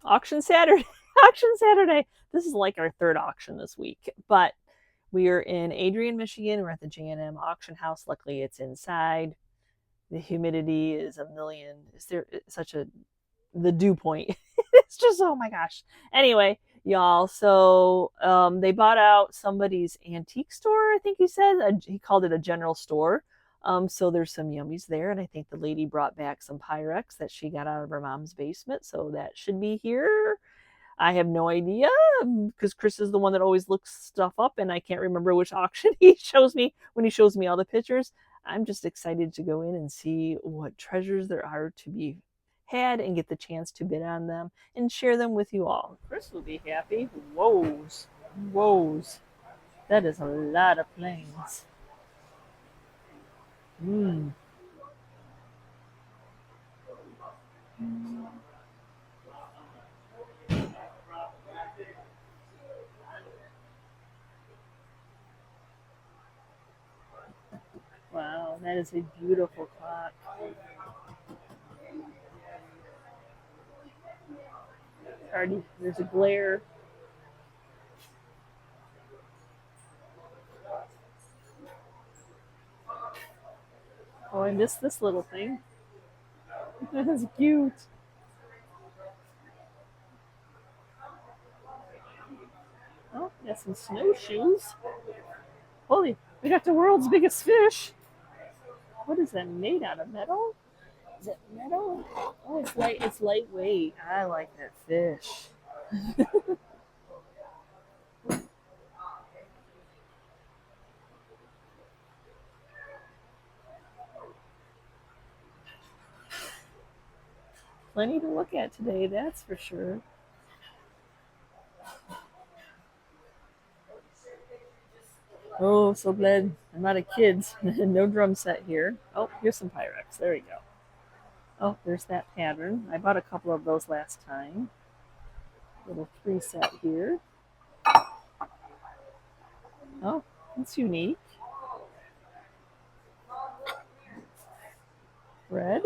auction Saturday. Auction Saturday. This is like our third auction this week, but we are in Adrian, Michigan. We're at the J&M auction house. Luckily, it's inside. The humidity is a million. Is there such a the dew point? It's just, oh my gosh. Anyway, y'all. So they bought out somebody's antique store. I think he said he called it a general store. So there's some yummies there, and I think the lady brought back some Pyrex that she got out of her mom's basement, so that should be here. I have no idea because Chris is the one that always looks stuff up, and I can't remember which auction he shows me when he shows me all the pictures. I'm just excited to go in and see what treasures there are to be had and get the chance to bid on them and share them with you all. Chris will be happy. Whoas. Whoas. That is a lot of planes. Mm. Wow, that is a beautiful clock. Already, there's a glare. Oh, I missed this little thing. That's cute. Oh, got some snowshoes. Holy, we got the world's biggest fish. What is that made out of? Metal? Is it metal? Oh, it's light. It's lightweight. I like that fish. Plenty to look at today, that's for sure. Oh, so glad I'm out of kids. No drum set here. Oh, here's some Pyrex. There we go. Oh, there's that pattern. I bought a couple of those last time. Little 3 set here. Oh, that's unique. Red.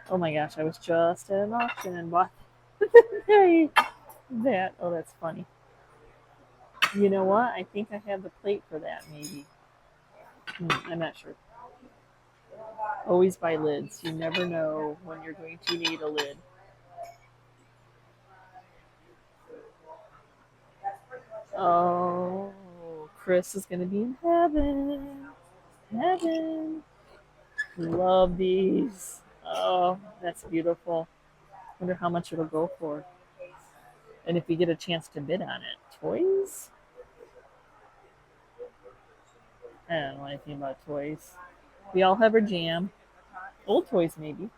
Oh my gosh, I was just at an auction and bought that. Oh, that's funny. You know what? I think I have the plate for that, maybe. I'm not sure. Always buy lids. You never know when you're going to need a lid. Oh, Chris is going to be in heaven. Heaven. Love these. Oh, that's beautiful. Wonder how much it'll go for. And if you get a chance to bid on it. Toys? I don't know anything about toys. We all have our jam. Old toys, maybe.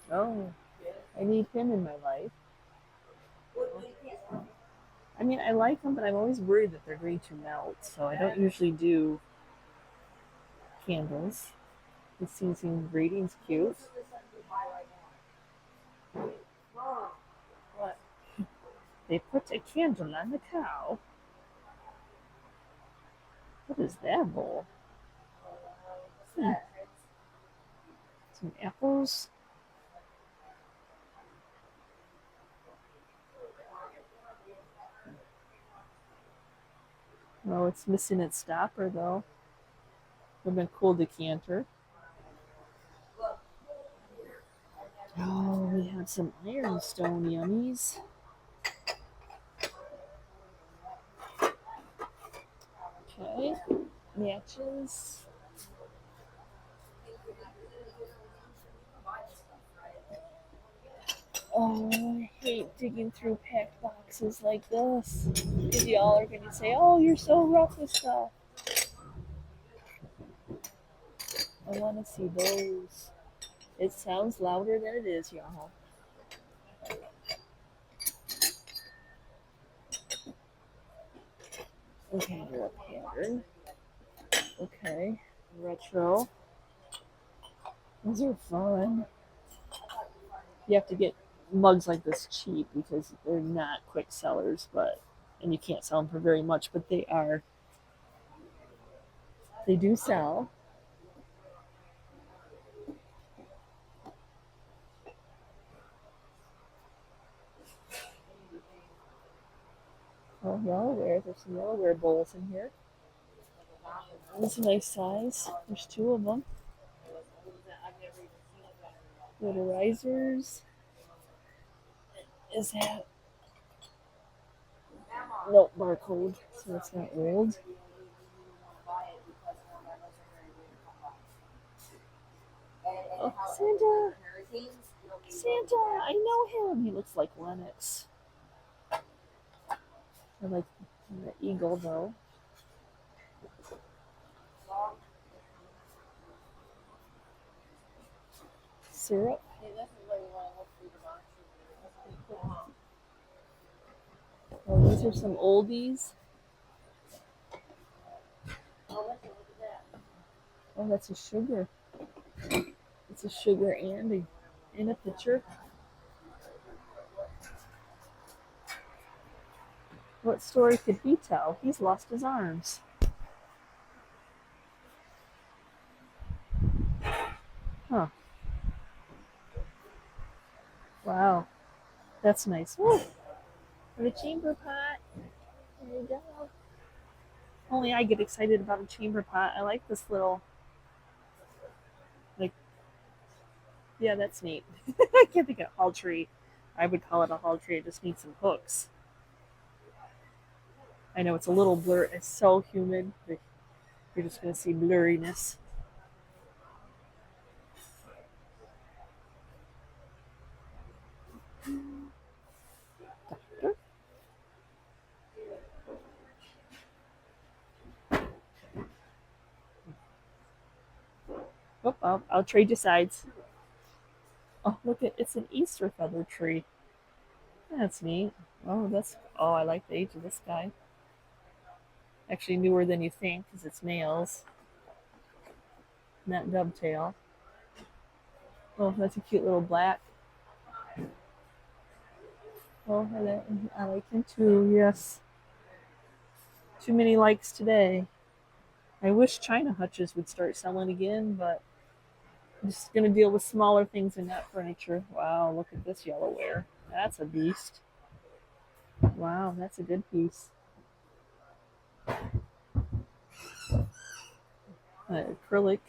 Oh, I need him in my life. I mean, I like them, but I'm always worried that they're going to melt, so I don't usually do candles. This seems ratings cute. What? They put a candle on the cow. What is that bowl? Some apples. Oh, it's missing its stopper though. Would have been cool decanter. Oh, we have some ironstone yummies. Okay, matches. Oh, I hate digging through packed boxes like this. Because y'all are going to say, oh, you're so rough with stuff. I want to see those. It sounds louder than it is, y'all. Okay, they're a pattern. Okay, retro. Those are fun. You have to get mugs like this cheap because they're not quick sellers, but and you can't sell them for very much, but they do sell. Yellowware. There's some Yellowware bowls in here. It's a nice size. There's two of them. Little risers. Is that? No, barcode, so it's not old. Oh, Santa! Santa! I know him! He looks like Lennox. I like the eagle, though. Syrup. Oh, these are some oldies. Oh, that's a sugar. It's a sugar and in a pitcher. What story could he tell? He's lost his arms. Huh. Wow. That's nice. Woo! And a chamber pot. There you go. Only I get excited about a chamber pot. I like this little, like, yeah, that's neat. I can't think of hall tree. I would call it a hall tree. It just needs some hooks. I know it's a little blur. It's so humid. You're just going to see blurriness. Oh, I'll trade you sides. Oh, look at it's an Easter feather tree. That's neat. Oh, I like the age of this guy. Actually, newer than you think because it's males. Not dovetail. Oh, that's a cute little black. Oh, I like him too. Yes. Too many likes today. I wish China hutches would start selling again, but I'm just gonna deal with smaller things in that furniture. Wow, look at this Yellowware. That's a beast. Wow, that's a good piece. Acrylic.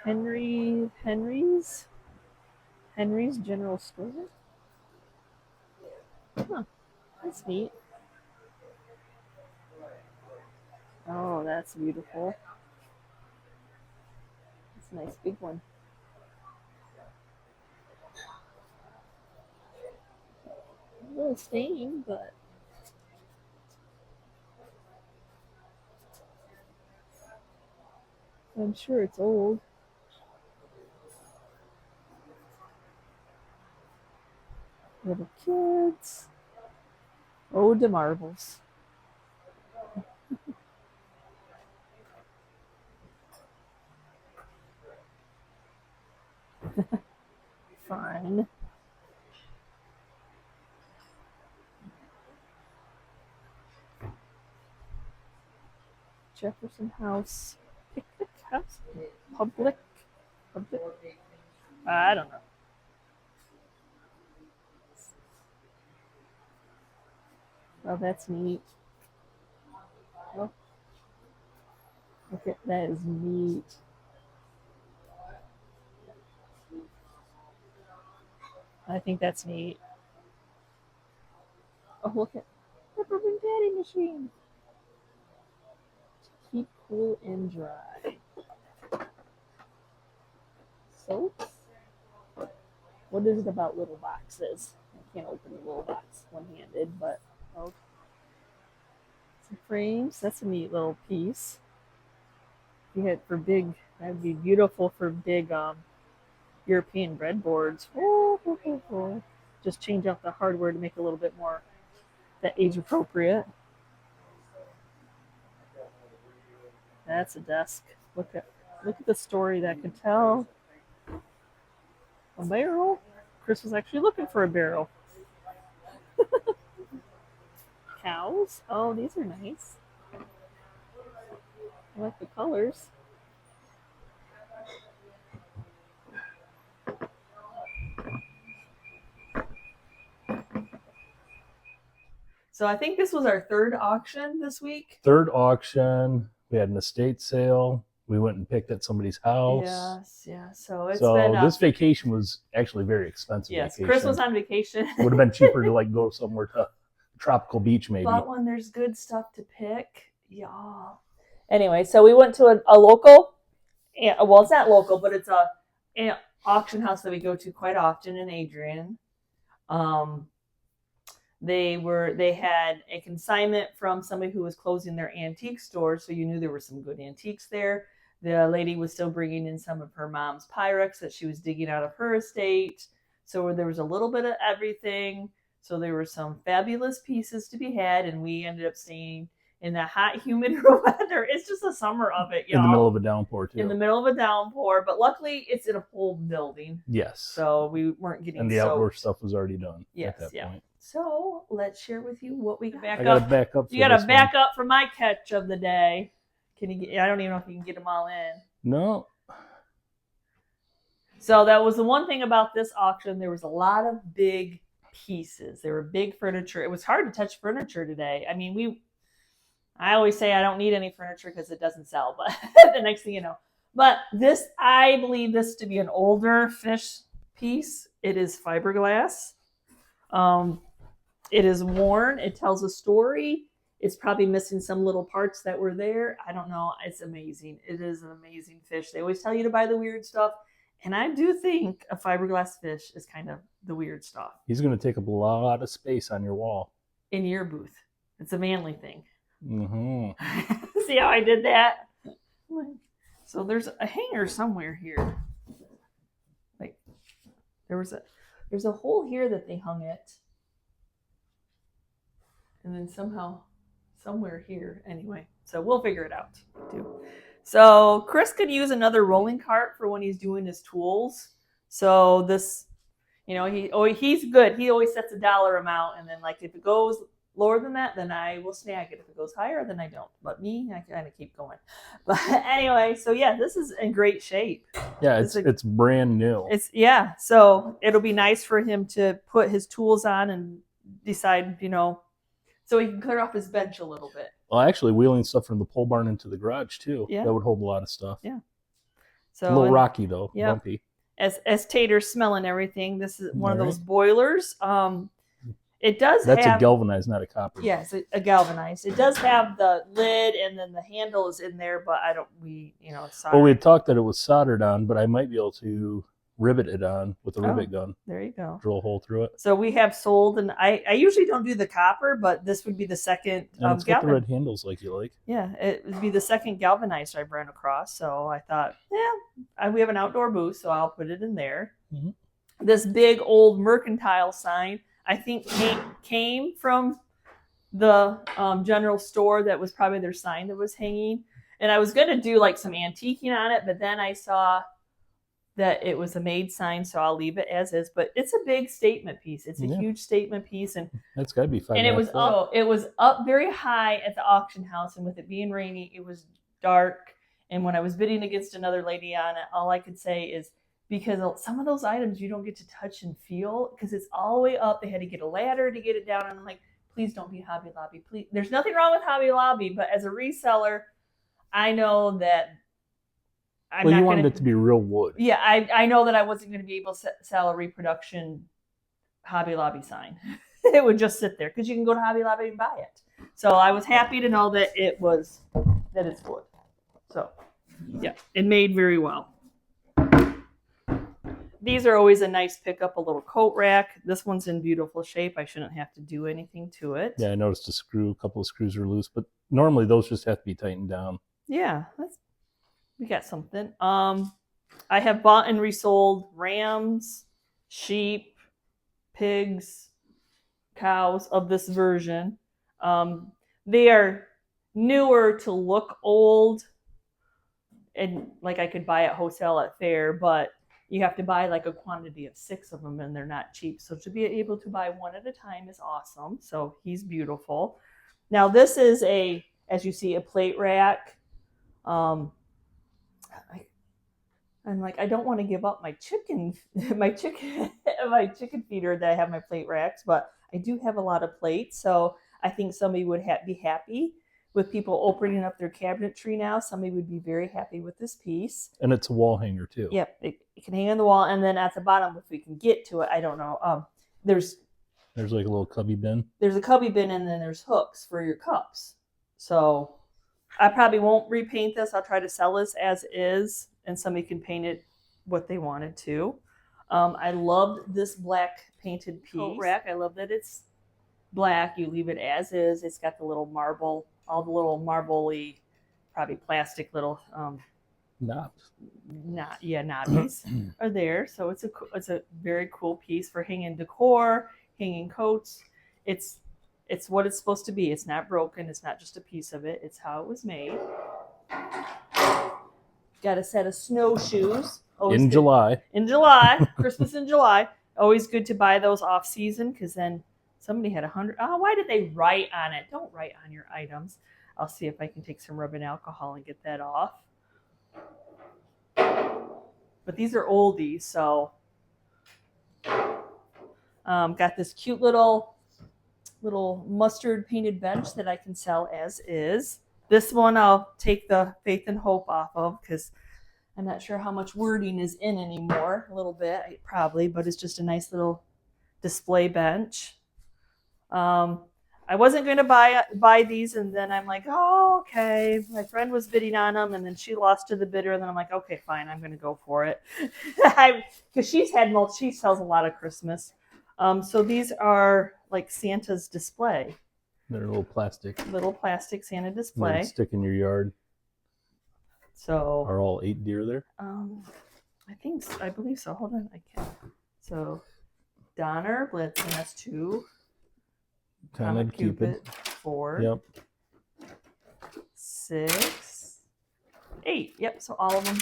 Henry's General Store. Huh, that's neat. Oh, that's beautiful. That's a nice big one. A little stain, but I'm sure it's old. Little kids. Oh, the marbles. Fine. Jefferson House. Picnic House? Public? Public? I don't know. Oh, that's neat. Oh, okay, that is neat. I think that's neat. Oh, look at peppermint patty machine. Keep cool and dry. Soaps? What is it about little boxes? I can't open the little box one-handed, but oh, some frames. That's a neat little piece. You had for big. That'd be beautiful for big European breadboards. Oh. Just change out the hardware to make it a little bit more that age appropriate. That's a desk. Look at the story that could tell. A barrel. Chris was actually looking for a barrel. Cows. Oh, these are nice. I like the colors. So I think this was our third auction this week. Third auction. We had an estate sale. We went and picked at somebody's house. Yes, yeah. So it's So been this vacation was actually very expensive. Yes, vacation. Chris was on vacation. Would have been cheaper to like go somewhere to tropical beach maybe. But when there's good stuff to pick, y'all. Anyway, so we went to a local, well, it's not local, but it's an auction house that we go to quite often in Adrian. They had a consignment from somebody who was closing their antique store, so you knew there were some good antiques there. The lady was still bringing in some of her mom's Pyrex that she was digging out of her estate. So there was a little bit of everything. So there were some fabulous pieces to be had, and we ended up staying in the hot, humid weather. It's just the summer of it, y'all. In the middle of a downpour, too. In the middle of a downpour, but luckily it's in a whole building. Yes. So we weren't getting And the soaked. outdoor stuff was already done. Yes, at that point. So let's share with you what we got. I got to back up. You got to back up for my catch of the day. Can you get? I don't even know if you can get them all in. No. So that was the one thing about this auction. There was a lot of big pieces. There were big furniture. It was hard to touch furniture today. I mean, I always say I don't need any furniture because it doesn't sell, but the next thing you know. But this, I believe this to be an older fish piece. It is fiberglass. It is worn. It tells a story. It's probably missing some little parts that were there. I don't know. It's amazing. It is an amazing fish. They always tell you to buy the weird stuff. And I do think a fiberglass fish is kind of the weird stuff. He's going to take up a lot of space on your wall. In your booth. It's a manly thing. Mm-hmm. See how I did that? So there's a hanger somewhere here. Like there's a hole here that they hung it. And then somewhere here. Anyway, so we'll figure it out too. So Chris could use another rolling cart for when he's doing his tools. So this, he's good. He always sets a dollar amount, and then like if it goes lower than that, then I will snag it. If it goes higher, then I don't. But me, I kind of keep going. But anyway, so yeah, this is in great shape. Yeah, it's brand new. So it'll be nice for him to put his tools on and decide, so he can clear off his bench a little bit. Well, actually, wheeling stuff from the pole barn into the garage too. Yeah. That would hold a lot of stuff. Yeah. So a little rocky though, bumpy. As Tater's smelling everything, this is one of those boilers. It does That's a galvanized, not a copper. Yes, a galvanized. It does have the lid, and then the handle is in there, but it's soldered. Well, we had talked that it was soldered on, but I might be able to rivet it on with a rivet gun. There you go. Drill a hole through it. So we have sold, and I usually don't do the copper, but this would be the second. And it's got the red handles like you like. Yeah, it would be the second galvanized I've ran across. So I thought, we have an outdoor booth, so I'll put it in there. Mm-hmm. This big old mercantile sign, I think came from the general store. That was probably their sign that was hanging. And I was going to do like some antiquing on it, but then I saw that it was a made sign, so I'll leave it as is. But it's a big statement piece. It's a huge statement piece, and that's got to be 5. And it was up very high at the auction house, and with it being rainy, it was dark. And when I was bidding against another lady on it, all I could say is, because some of those items you don't get to touch and feel because it's all the way up. They had to get a ladder to get it down, and I'm like, please don't be Hobby Lobby. Please, there's nothing wrong with Hobby Lobby, but as a reseller, I know that. You wanted it to be real wood. Yeah, I know that I wasn't going to be able to sell a reproduction Hobby Lobby sign. It would just sit there because you can go to Hobby Lobby and buy it. So I was happy to know that it's wood. So yeah, it made very well. These are always a nice pickup, a little coat rack. This one's in beautiful shape. I shouldn't have to do anything to it. Yeah, I noticed a couple of screws are loose, but normally those just have to be tightened down. Yeah, we got something. I have bought and resold rams, sheep, pigs, cows of this version. They are newer to look old, and like I could buy at wholesale at fair, but you have to buy like a quantity of 6 of them, and they're not cheap. So to be able to buy one at a time is awesome. So he's beautiful. Now this is as you see, a plate rack. I'm like, I don't want to give up my chicken feeder that I have my plate racks, but I do have a lot of plates. So I think somebody would be happy with people opening up their cabinetry now. Somebody would be very happy with this piece. And it's a wall hanger too. Yep, it can hang on the wall, and then at the bottom, if we can get to it, I don't know. There's like a little cubby bin. There's a cubby bin, and then there's hooks for your cups. So I probably won't repaint this. I'll try to sell this as is, and somebody can paint it what they wanted to. I loved this black painted piece. Rack. I love that it's black. You leave it as is. It's got the little marble, all the little marbly, probably plastic little knobs. Knobbies are there. So it's a very cool piece for hanging decor, hanging coats. It's what it's supposed to be. It's not broken. It's not just a piece of it. It's how it was made. Got a set of snowshoes. In July. In July. Christmas in July. Always good to buy those off season, because then somebody had 100. Oh, why did they write on it? Don't write on your items. I'll see if I can take some rubbing alcohol and get that off. But these are oldies, so got this cute little mustard painted bench that I can sell as is. This one I'll take the Faith and Hope off of, because I'm not sure how much wording is in anymore. A little bit, probably, but it's just a nice little display bench. I wasn't going to buy these, and then I'm like, oh, okay. My friend was bidding on them, and then she lost to the bidder, and then I'm like, okay, fine, I'm going to go for it. Because she sells a lot of Christmas. So these are like Santa's display. They're little plastic Santa display. Stick in your yard. So are all 8 deer there? I believe so. Hold on, I can't. So Donner, Blitzen, that's 2. Comet, Cupid. 4. Yep. 6. 8. Yep. So all of them.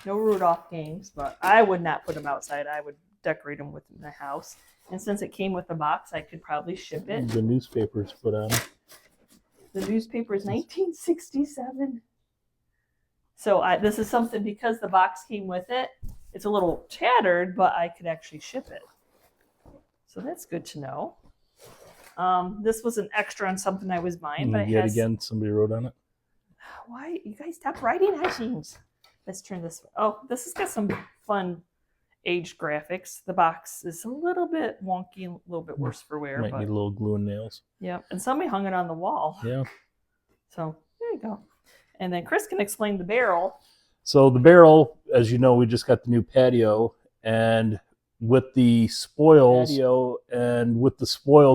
No Rudolph games, but I would not put them outside. I would decorate them within the house. And since it came with a box, I could probably ship it. The newspaper's put on. The newspaper is 1967. So this is something, because the box came with it, it's a little tattered, but I could actually ship it. So that's good to know. This was an extra on something I was buying, but yet again, somebody wrote on it. Why you guys stop writing items? Let's turn this. Oh, this has got some fun aged graphics. The box is a little bit wonky, a little bit worse for wear. Might need a little glue and nails. Yeah, and somebody hung it on the wall. Yeah. So there you go. And then Chris can explain the barrel. So the barrel, as you know, we just got the new patio, and with the spoils,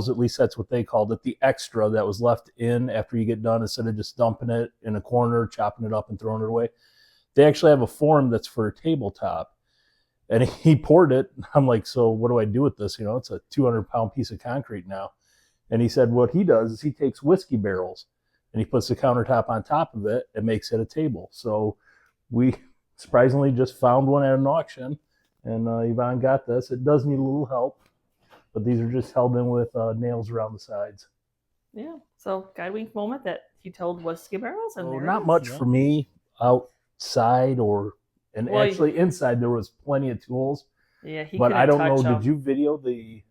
at least that's what they called it, the extra that was left in after you get done, instead of just dumping it in a corner, chopping it up and throwing it away, they actually have a form that's for a tabletop. And he poured it. I'm like, so what do I do with this? It's a 200-pound piece of concrete now. And he said what he does is he takes whiskey barrels and he puts the countertop on top of it and makes it a table. So we surprisingly just found one at an auction, and Yvonne got this. It does need a little help, but these are just held in with nails around the sides. Yeah. So guy wink moment that he told whiskey barrels, and not much for me outside actually inside there was plenty of tools. Yeah, but I don't know. Did you video the?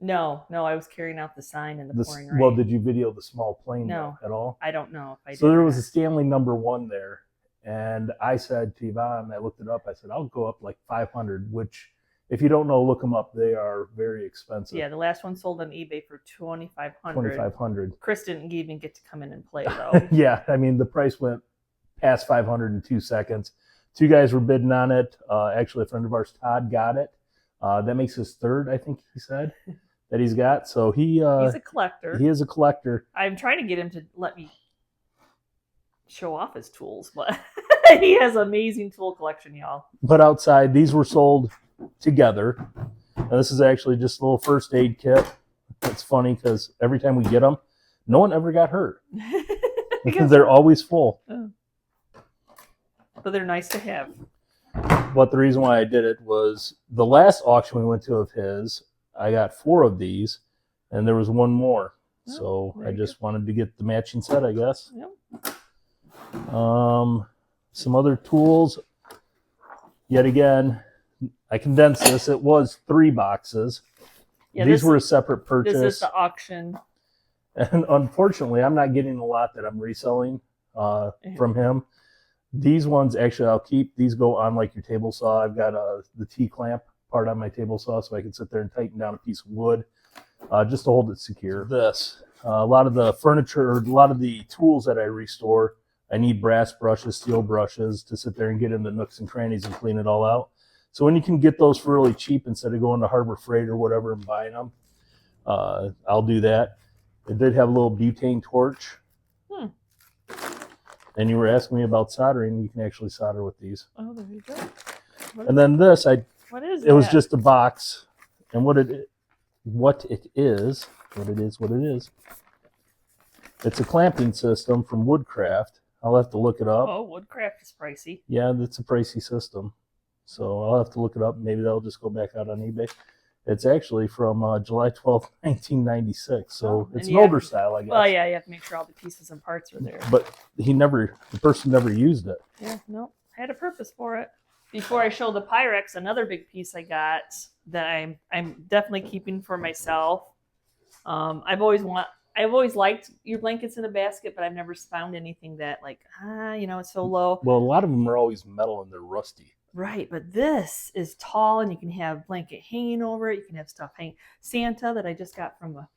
No, I was carrying out the sign in the pouring rain. Well, did you video the small plane at all? I don't know if I did. So there was a Stanley #1 there, and I said to Yvonne, I looked it up, I said, I'll go up like 500, which, if you don't know, look them up. They are very expensive. Yeah, the last one sold on eBay for $2,500. $2,500. Chris didn't even get to come in and play, though. Yeah, I mean, the price went past 500 in 2 seconds. 2 guys were bidding on it. Actually, a friend of ours, Todd, got it. That makes his 3rd, I think he said, that he's got. So he's a collector. He is a collector. I'm trying to get him to let me show off his tools, but he has an amazing tool collection, y'all. But outside, these were sold together. Now, this is actually just a little first aid kit. It's funny because every time we get them, no one ever got hurt because they're always full. But they're nice to have. But the reason why I did it was the last auction we went to of his, I got 4 of these, and there was one more. So I just wanted to get the matching set, I guess. Yep. Some other tools. Yet again, I condensed this. It was 3 boxes. Yeah, these were a separate purchase. This is the auction. And unfortunately, I'm not getting a lot that I'm reselling from him. These ones, actually, I'll keep. These go on like your table saw. I've got the T-clamp part on my table saw, so I can sit there and tighten down a piece of wood just to hold it secure. This. A lot of the furniture, a lot of the tools that I restore, I need brass brushes, steel brushes to sit there and get in the nooks and crannies and clean it all out. So when you can get those for really cheap instead of going to Harbor Freight or whatever and buying them, I'll do that. It did have a little butane torch. And you were asking me about soldering. You can actually solder with these. Oh, there you go. And then this, what is it was just a box. And what it is, it's a clamping system from Woodcraft. I'll have to look it up. Oh, Woodcraft is pricey. Yeah, it's a pricey system. So I'll have to look it up. Maybe that'll just go back out on eBay. It's actually from July 12th, 1996. So it's an older style, I guess. Well, yeah, you have to make sure all the pieces and parts are there. But the person never used it. Yeah, no, I had a purpose for it. Before I show the Pyrex, another big piece I got that I'm definitely keeping for myself. I've always liked your blankets in a basket, but I've never found anything that it's so low. Well, a lot of them are always metal and they're rusty. Right, but this is tall, and you can have blanket hanging over it. You can have stuff hanging. Santa that I just got from a...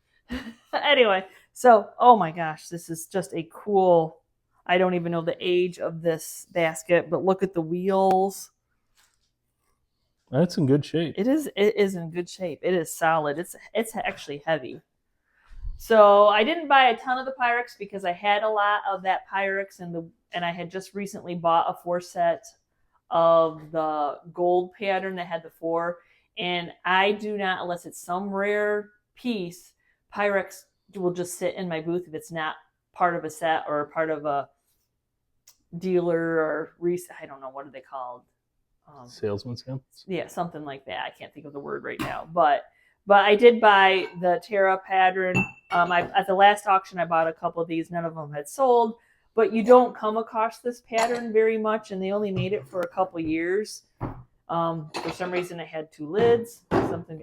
Anyway, so, oh my gosh, this is just a cool... I don't even know the age of this basket, but look at the wheels. That's in good shape. It is in good shape. It is solid. It's actually heavy. So I didn't buy a ton of the Pyrex because I had a lot of that Pyrex, and I had just recently bought a 4-set of the gold pattern that had the 4, and I do not, unless it's some rare piece, Pyrex will just sit in my booth if it's not part of a set or part of a dealer or I don't know, what are they called? Salesmanship? Yeah, something like that. I can't think of the word right now, but I did buy the Terra pattern. At the last auction, I bought a couple of these. None of them had sold. But you don't come across this pattern very much, and they only made it for a couple years. For some reason, it had 2 lids, something,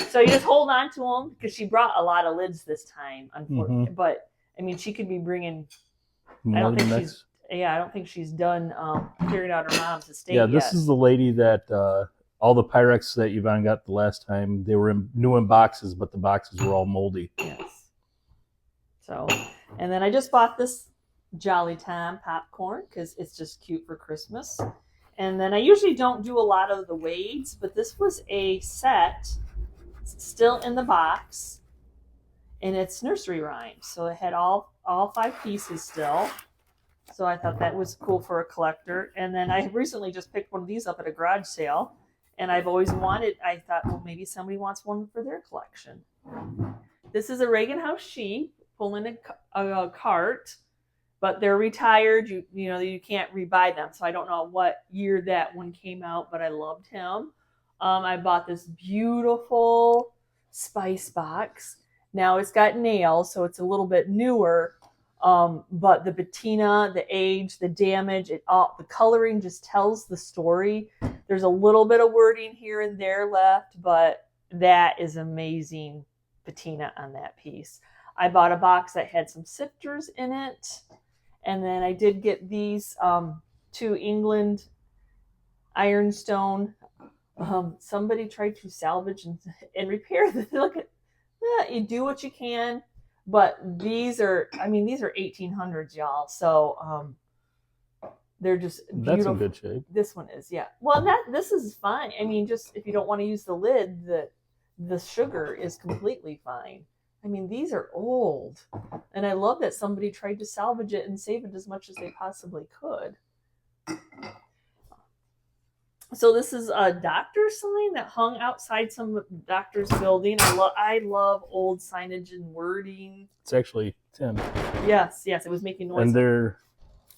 So you just hold on to them, because she brought a lot of lids this time, unfortunately. Mm-hmm. But, I mean, she could be bringing... I don't think she's done clearing out her mom's estate yet. Yeah, this is the lady that... all the Pyrex that Yvonne got the last time, they were new in boxes, but the boxes were all moldy. Yes. So, and then I just bought this Jolly Time popcorn because it's just cute for Christmas. And then I usually don't do a lot of the Wades, but this was a set still in the box, and it's nursery rhymes. So it had all 5 pieces still. So I thought that was cool for a collector. And then I recently just picked one of these up at a garage sale, and I've always I thought, well, maybe somebody wants one for their collection. This is a Reagan House sheep pulling a cart. But they're retired. You can't rebuy them. So I don't know what year that one came out, but I loved him. I bought this beautiful spice box. Now it's got nails, so it's a little bit newer. But the patina, the age, the damage, the coloring just tells the story. There's a little bit of wording here and there left, but that is amazing patina on that piece. I bought a box that had some sifters in it. And then I did get these 2 England ironstone. Somebody tried to salvage and repair them. Look at that. You do what you can. But these are 1800s, y'all. So they're just beautiful. That's in good shape. This one is, yeah. Well, this is fine. I mean, just if you don't want to use the lid, the sugar is completely fine. I mean, these are old, and I love that somebody tried to salvage it and save it as much as they possibly could. So this is a doctor's sign that hung outside some doctor's building. I love old signage and wording. It's actually tin. Yes, it was making noise. And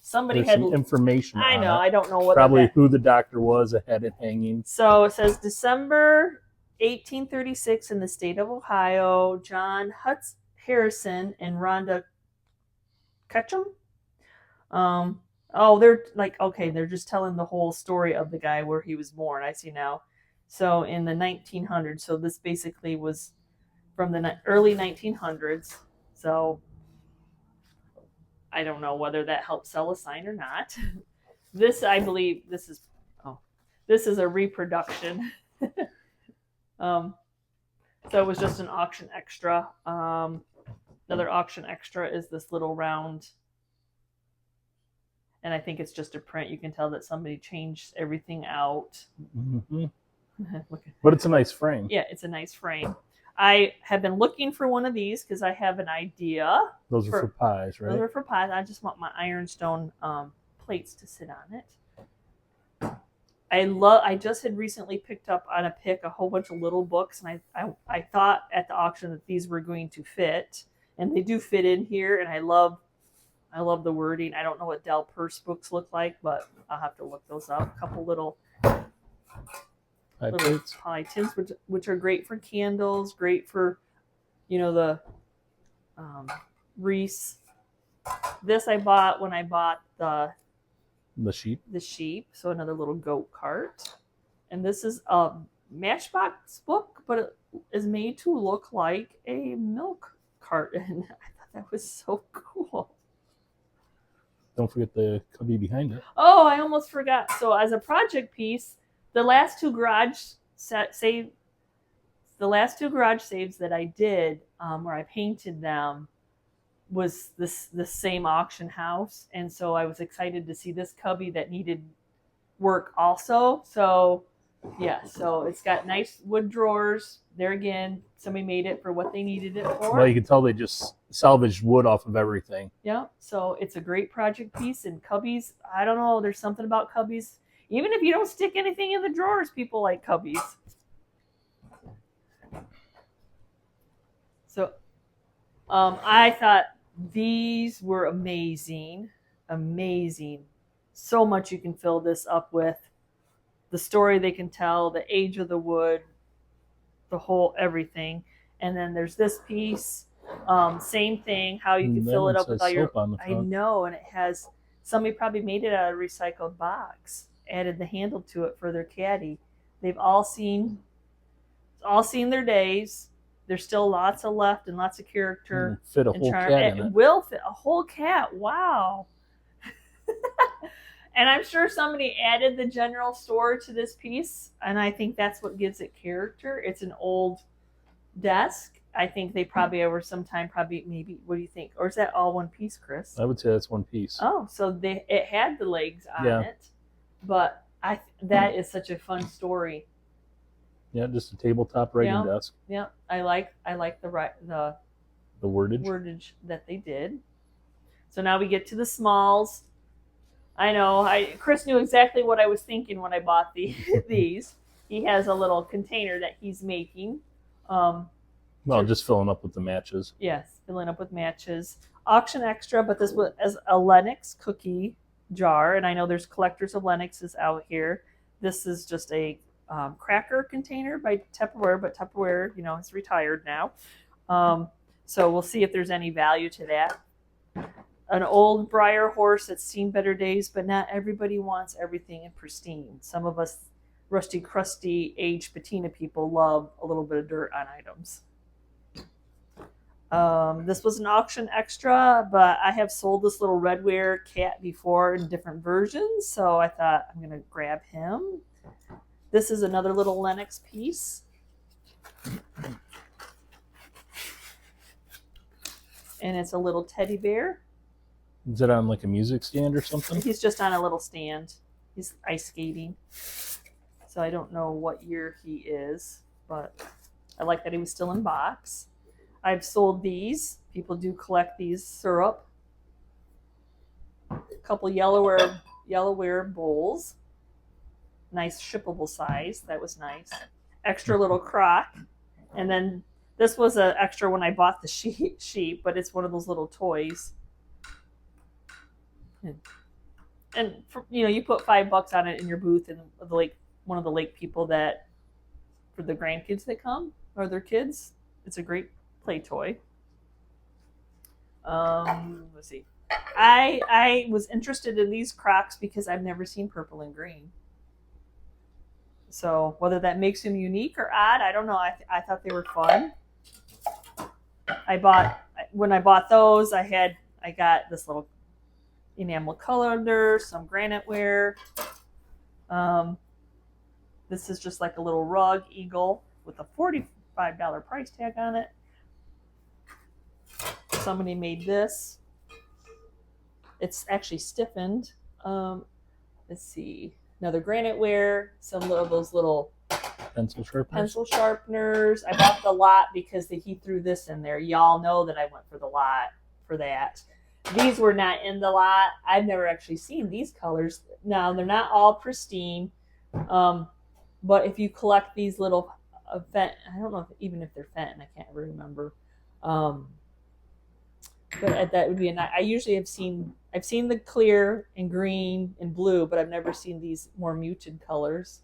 somebody had some information. I know. I don't know what. Probably who the doctor was. It had it hanging. So it says December 1836 in the state of Ohio, John Hutz Harrison and Rhonda Ketchum. They're just telling the whole story of the guy where he was born. I see now. So in the 1900s. So this basically was from the early 1900s. So I don't know whether that helps sell a sign or not. This, I believe, this is a reproduction. So it was just an auction extra. Another auction extra is this little round, and I think it's just a print. You can tell that somebody changed everything out. Mm-hmm. But it's a nice frame. Yeah, it's a nice frame. I have been looking for one of these because I have an idea. Those are for pies, right? Those are for pies. I just want my ironstone plates to sit on it. I just had recently picked up on a pick a whole bunch of little books, and I thought at the auction that these were going to fit, and they do fit in here, and I love the wording. I don't know what Del Purse books look like, but I'll have to look those up. A couple little pie tins, which are great for candles, great for, the wreaths. This I bought when I bought the sheep. So another little goat cart. And this is a Matchbox book, but it is made to look like a milk carton. I thought that was so cool. Don't forget the cubby behind it. Oh, I almost forgot. So as a project piece, the last two garage saves that I did, where I painted them, was the same auction house, and so I was excited to see this cubby that needed work also. So yeah, so it's got nice wood drawers. There again, somebody made it for what they needed it for. Well, you can tell they just salvaged wood off of everything. Yeah, so it's a great project piece. And cubbies, I don't know, there's something about cubbies. Even if you don't stick anything in the drawers, people like cubbies. So I thought these were amazing. So much you can fill this up with. The story they can tell, the age of the wood, the whole everything. And then there's this piece, same thing, how you can fill it up with all your... I know, and it has... Somebody probably made it out of a recycled box, added the handle to it for their caddy. They've all seen their days. There's still lots of left and lots of character. Fit a whole cat in it. It will fit a whole cat. Wow. And I'm sure somebody added the general store to this piece, and I think that's what gives it character. It's an old desk. I think they probably over some time, maybe, what do you think? Or is that all one piece, Chris? I would say that's one piece. Oh, so it had the legs on it, but that is such a fun story. Yeah, just a tabletop writing desk. Yeah, I like the wordage that they did. So now we get to the smalls. I know, Chris knew exactly what I was thinking when I bought these. He has a little container that he's making. Just filling up with the matches. Yes, filling up with matches. Auction extra, but this was as a Lennox cookie jar, and I know there's collectors of Lennoxes out here. This is just a cracker container by Tupperware, but Tupperware, is retired now. So we'll see if there's any value to that. An old Briar horse that's seen better days, but not everybody wants everything in pristine. Some of us rusty, crusty, aged patina people love a little bit of dirt on items. This was an auction extra, but I have sold this little redware cat before in different versions, so I thought I'm going to grab him. This is another little Lennox piece. And it's a little teddy bear. Is it on like a music stand or something? He's just on a little stand. He's ice skating. So I don't know what year he is, but I like that he was still in box. I've sold these. People do collect these syrup. A couple yellowware bowls. Nice shippable size. That was nice. Extra little crock. And then this was an extra when I bought the sheep, but it's one of those little toys. And you put $5 on it in your booth, and one of the lake people that, for the grandkids that come or their kids, it's a great play toy. Let's see. I was interested in these Crocs because I've never seen purple and green. So whether that makes them unique or odd, I don't know. I thought they were fun. when I bought those, I got this little enamel colander, some granite ware. This is just like a little rug eagle with a $45 price tag on it. Somebody made this. It's actually stiffened. Let's see. Another granite ware, some of those little pencil sharpeners. I bought the lot because he threw this in there. Y'all know that I went for the lot for that. These were not in the lot. I've never actually seen these colors. Now, they're not all pristine. But if you collect these little, I don't know even if they're Fenton. I can't remember. But that would be I usually I've seen the clear and green and blue, but I've never seen these more muted colors.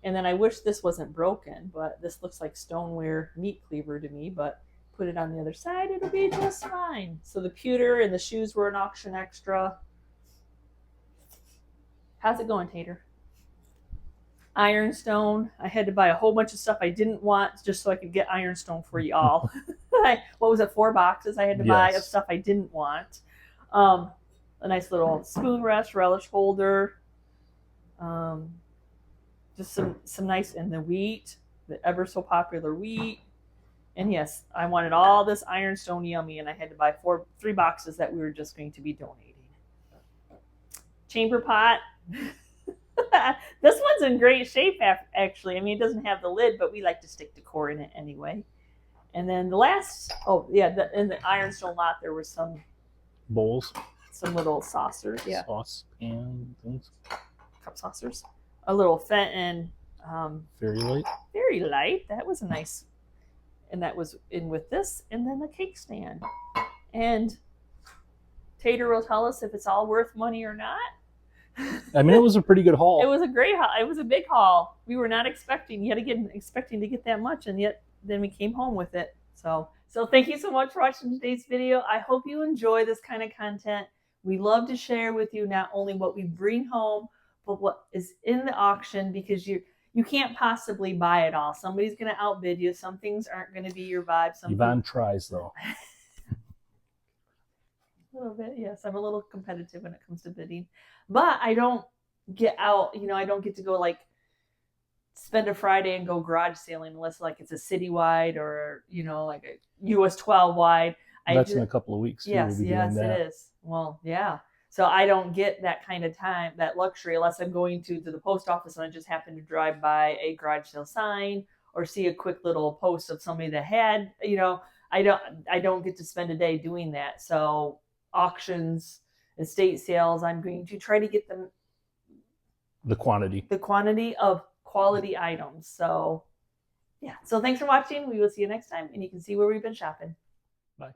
And then I wish this wasn't broken, but this looks like stoneware meat cleaver to me, but put it on the other side, it'll be just fine. So the pewter and the shoes were an auction extra. How's it going, Tater? Ironstone. I had to buy a whole bunch of stuff I didn't want just so I could get ironstone for y'all. What was it, 4 boxes I had to buy of stuff I didn't want. A nice little spoon rest, relish holder. Just some nice, and the wheat, the ever so popular wheat. And yes, I wanted all this ironstone yummy, and I had to buy 3 boxes that we were just going to be donating. Chamber pot. This one's in great shape, actually. I mean, it doesn't have the lid, but we like to stick decor in it anyway. And then the last, in the ironstone lot, there were some bowls, some little saucers, sauce pan things, cup saucers, a little Fenton, very light. That was a nice, and that was in with this, and then the cake stand. And Tater will tell us if it's all worth money or not. I mean, it was a pretty good haul. It was a great haul. It was a big haul. We were not expecting to get that much, and yet then we came home with it. So thank you so much for watching today's video. I hope you enjoy this kind of content. We love to share with you not only what we bring home, but what is in the auction, because you can't possibly buy it all. Somebody's going to outbid you. Some things aren't going to be your vibe. Yvonne tries, though. A little bit, yes. I'm a little competitive when it comes to bidding. But I don't get out, I don't get to go like spend a Friday and go garage sailing unless like it's a citywide or, like a US 12 wide. That's in a couple of weeks. Yes, it is. Well, yeah. So I don't get that kind of time, that luxury, unless I'm going to the post office and I just happen to drive by a garage sale sign or see a quick little post of somebody that had, I don't get to spend a day doing that. So auctions, estate sales, I'm going to try to get them the quantity of quality items. So yeah, so thanks for watching. We will see you next time, and you can see where we've been shopping. Bye.